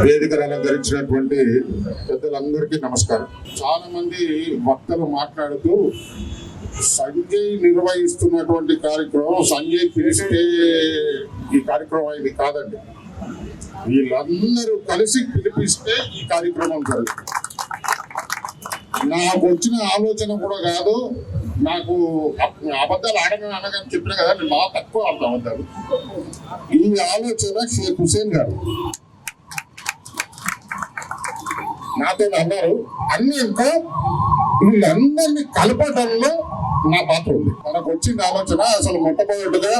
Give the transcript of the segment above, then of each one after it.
వేదికను అలంకరించినటువంటి పెద్దలందరికీ నమస్కారం. చాలా మంది వక్తలు మాట్లాడుతూ సంజయ్ నిర్వహిస్తున్నటువంటి కార్యక్రమం సంజయ్ పిలిస్తే ఈ కార్యక్రమం ఇది కాదండి. వీళ్ళందరూ కలిసి పిలిపిస్తే ఈ కార్యక్రమం జరుగుతుంది. నాకు వచ్చిన ఆలోచన కూడా కాదు. నాకు అబద్ధాలు ఆడమని అనగానే చెప్పిన కదా, నేను బాగా తక్కువ ఆడతాను అబద్ధాలు. ఈ ఆలోచన షేక్ హుసేన్ గారు నాతో అన్నారు. అన్నింకా వీళ్ళందరినీ కలపడంలో నా పాత్ర ఉంది. మనకు వచ్చిన ఆలోచన అసలు మొట్టమొదటిగా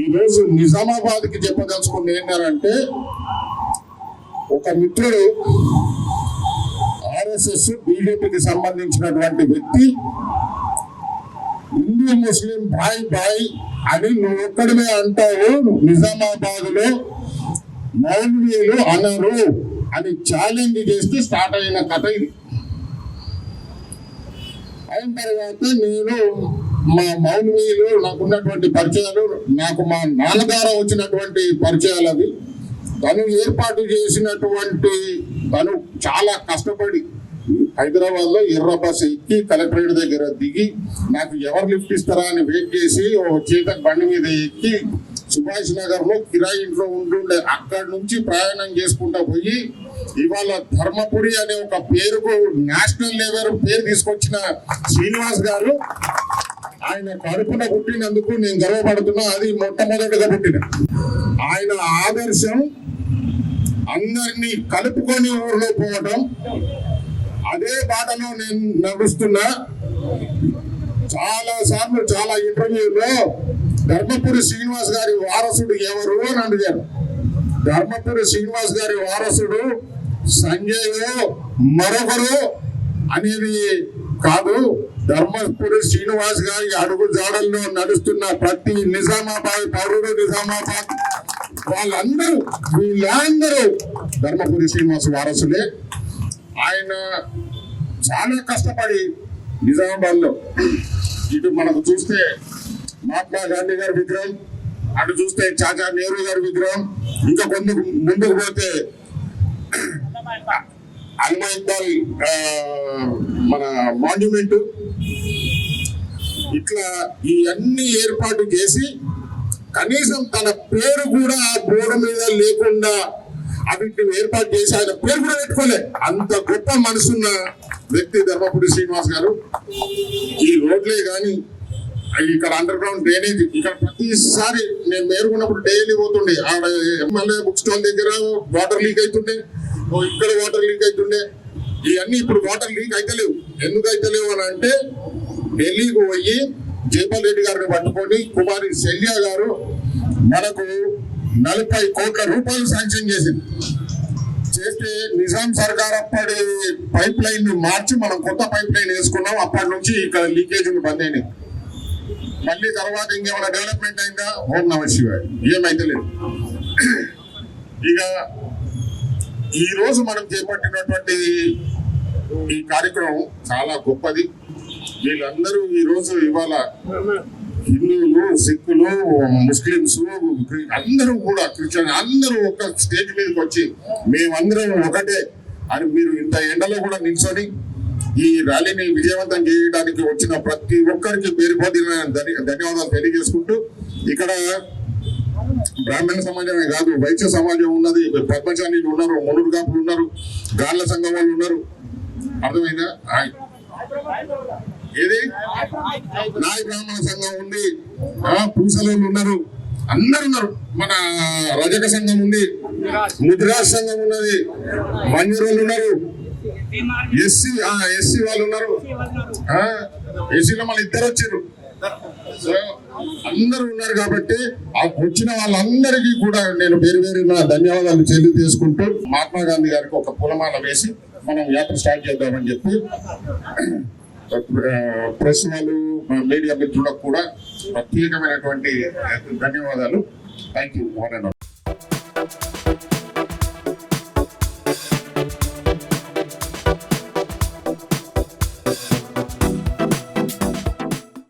ఈరోజు నిజామాబాద్కి చెప్పదలుచుకుంది ఏంటంటే, ఒక మిత్రుడు ఆర్ఎస్ఎస్ బీజేపీకి సంబంధించినటువంటి వ్యక్తి హిందూ ముస్లిం భాయ్ భాయ్ అని నువ్వు ఒక్కడమే అంటావు, నిజామాబాద్ లో మౌల్వీలు అనరు అని ఛాలెంజ్ చేస్తూ స్టార్ట్ అయిన కథ ఇది. అయిన తర్వాత నేను మా మౌల్వీలు నాకున్నటువంటి పరిచయాలు, నాకు మా నాన్నగారు వచ్చినటువంటి పరిచయాలు అవి. తను ఏర్పాటు చేసినటువంటి, తను చాలా కష్టపడి హైదరాబాద్ లో ఎర్ర బస్ ఎక్కి కలెక్టరేట్ దగ్గర దిగి నాకు ఎవరు లిఫ్ట్ ఇస్తారా అని వెయిట్ చేసి చేత బండి మీద ఎక్కి సుభాష్ నగర్ లో కిరాయి ఇంట్లో ఉంటుండే, అక్కడి నుంచి ప్రయాణం చేసుకుంటా పోయి ఇవాళ ధర్మపురి అనే ఒక పేరుకు నేషనల్ లెవెల్ పేరు తీసుకొచ్చిన శ్రీనివాస్ గారు, ఆయన కడుపున పుట్టినందుకు నేను గర్వపడుతున్నా. అది మొట్టమొదటిగా పుట్టిన ఆయన ఆదర్శం అందరినీ కలుపుకొని ఊర్లో పోవడం. అదే బాటలో నేను నడుస్తున్నా. చాలా సార్లు చాలా ఇంటర్వ్యూలో ధర్మపురి శ్రీనివాస్ గారి వారసుడు ఎవరు అని అడిగారు. ధర్మపురి శ్రీనివాస్ గారి వారసుడు సంజయ్ మరొకరు అనేది కాదు. ధర్మపురి శ్రీనివాస్ గారి అడుగు జాడల్లో నడుస్తున్న ప్రతి నిజామాబాద్ పౌరుడు, నిజామాబాద్ వీళ్ళందరూ ధర్మపురి శ్రీనివాస్ వారసులే. ఆయన చాలా కష్టపడి నిజామాబాద్ లో, ఇటు మనకు చూస్తే మహాత్మా గాంధీ గారి విగ్రహం, అటు చూస్తే చాచా నెహ్రూ గారి విగ్రహం, ఇంకా ముందుకు పోతే అల్మా ఇక్బాల్ మన మాన్యుమెంట్, ఇట్లా ఇవన్నీ ఏర్పాటు చేసి కనీసం తన పేరు కూడా ఆ బోర్డు మీద లేకుండా అవిటిని ఏర్పాటు చేసి ఆయన పేరు కూడా పెట్టుకోలే. అంత గొప్ప మనసున్న వ్యక్తి ధర్మపురి శ్రీనివాస్ గారు. ఈ రోడ్లే కానీ ఇక్కడ అండర్ గ్రౌండ్ డ్రైనేజ్, ఇక్కడ ప్రతిసారి నేను మేరుకున్నప్పుడు డైలీ పోతుండే. ఆడ ఎమ్మెల్యే బుక్ స్టాల్ దగ్గర వాటర్ లీక్ అవుతుండే, ఇక్కడ వాటర్ లీక్ అవుతుండే. ఇవన్నీ ఇప్పుడు వాటర్ లీక్ అయితలేవు. ఎందుకు అయితలేవు అని అంటే, ఢిల్లీకి పోయి జైపాల్ రెడ్డి గారిని పట్టుకొని కుమారి శల్య గారు మనకు 40 కోట్ల రూపాయలు శాంక్షన్ చేసింది. చేస్తే నిజాం సర్కార్ అప్పటి పైప్ లైన్ మార్చి మనం కొత్త పైప్ లైన్ వేసుకున్నాం. అప్పటి నుంచి ఇక్కడ లీకేజీలు బంద్ అయినాయి. మళ్ళీ తర్వాత ఇంకేమైనా డెవలప్మెంట్ అయిందా? ఓం నమ శివాయ. ఏమైతే లేదు. ఇక ఈ రోజు మనం చేపట్టినటువంటి ఈ కార్యక్రమం చాలా గొప్పది. వీళ్ళందరూ ఈ రోజు ఇవాళ హిందువులు, సిక్కులు, ముస్లింస్ అందరూ కూడా, క్రిస్టియన్ అందరూ ఒక స్టేజ్ మీదకి వచ్చి మేమందరం ఒకటే అని మీరు ఇంత ఎండలో కూడా నిల్చొని ఈ ర్యాలీని విజయవంతం చేయడానికి వచ్చిన ప్రతి ఒక్కరికి పేరు పొందిన ధన్యవాదాలు తెలియజేసుకుంటూ, ఇక్కడ బ్రాహ్మణ సమాజమే కాదు, వైశ్య సమాజం ఉన్నది, పద్మశాలీలు ఉన్నారు, మునుడు కాపులు ఉన్నారు, గాళ్ళ సంఘం వాళ్ళు ఉన్నారు. అర్థమైందా? ఏది నాయ బ్రాహ్మణ సంఘం ఉంది, పూసలోళ్ళు ఉన్నారు, అందరు ఉన్నారు. మన రజక సంఘం ఉంది, ముద్రాజ్ సంఘం ఉన్నది, మంజరోళ్ళు ఉన్నారు, ఎస్సీ వాళ్ళు ఉన్నారు. ఎస్సీలో మళ్ళీ ఇద్దరు వచ్చారు. సో అందరూ ఉన్నారు కాబట్టి వచ్చిన వాళ్ళందరికీ కూడా నేను పేరు పేరున ధన్యవాదాలు తెలియజేసుకుంటూ, మహాత్మా గాంధీ గారికి ఒక పూలమాల వేసి మనం యాత్ర స్టార్ట్ చేద్దామని చెప్పి ప్రెస్ వాళ్ళు, మీడియా మిత్రులకు కూడా ప్రత్యేకమైనటువంటి ధన్యవాదాలు. Thank you.